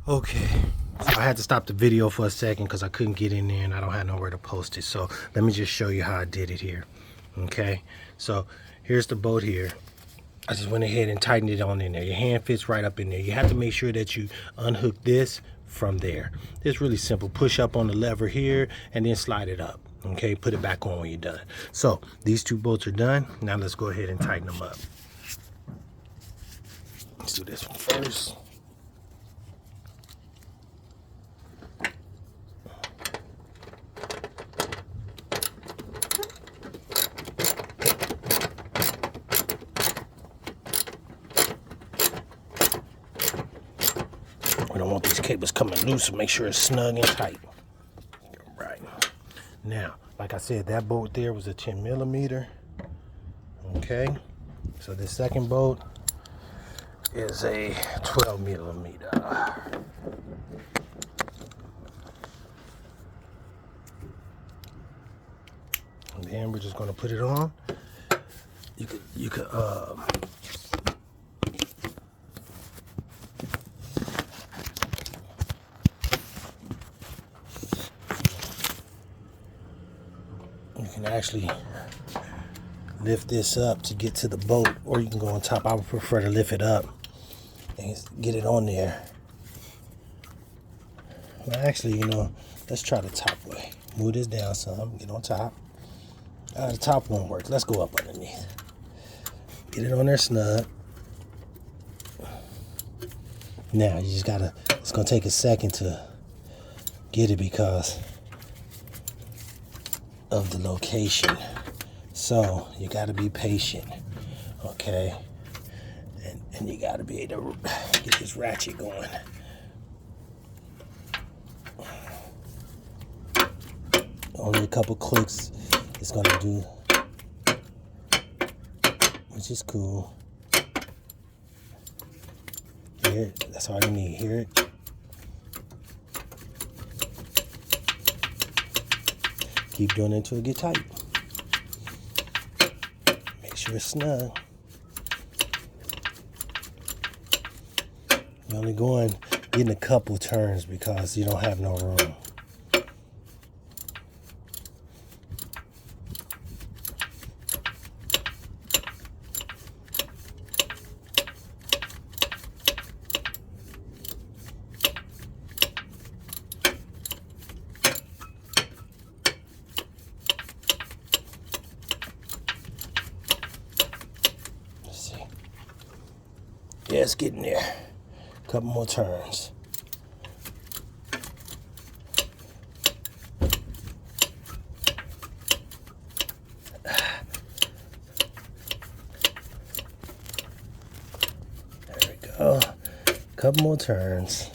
Okay, so I had to stop the video for a second because I couldn't get in there and I don't have nowhere to post it. So let me just show you how I did it here. Okay, so here's the bolt here. I just went ahead and tightened it on in there. Your hand fits right up in there. You have to make sure that you unhook this from there. It's really simple. Push up on the lever here and then slide it up. Okay, put it back on when you're done. So these two bolts are done. Now let's go ahead and tighten them up. Let's do this one first. We don't want these cables coming loose, so make sure it's snug and tight. Right. Now, like I said, that bolt there was a 10 millimeter. Okay. So this second bolt is a 12 millimeter. And then we're just going to put it on. You could you can actually lift this up to get to the bolt, or you can go on top. I would prefer to lift it up and get it on there. Well, actually, let's try the top way. Move this down some, get on top. The top won't work. Let's go up underneath. Get it on there snug. Now you just gotta, it's gonna take a second to get it because of the location. So you gotta be patient, okay? And you gotta be able to get this ratchet going. Only a couple clicks it's gonna do, which is cool. Here, that's all you need. Hear it? Keep doing it until it get tight. Make sure it's snug. You're only getting a couple turns because you don't have no room. Yeah, it's getting there. Couple more turns. There we go. Couple more turns.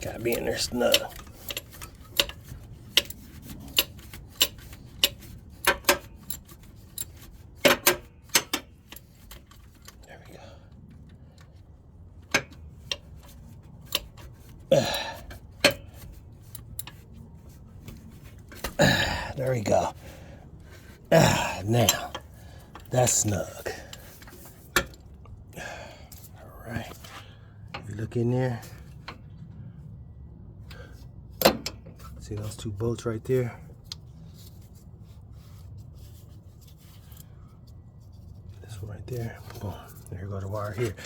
Gotta be in there snug. There we go. Now, that's snug. All right. You look in there. See those two bolts right there? This one right there. Boom. There goes the wire here.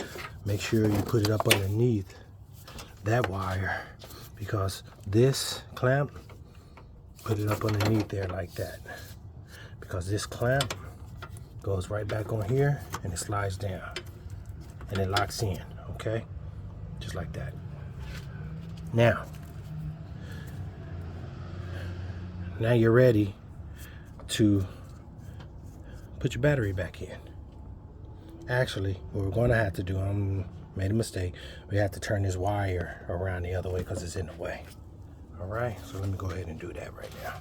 Make sure you put it up underneath that wire, because this clamp, put it up underneath there like that, because this clamp goes right back on here and it slides down and it locks in. Okay, just like that. Now you're ready to put your battery back in. Actually, what we're going to have to do, I made a mistake, we have to turn this wire around the other way because it's in the way. All right, so let me go ahead and do that right now.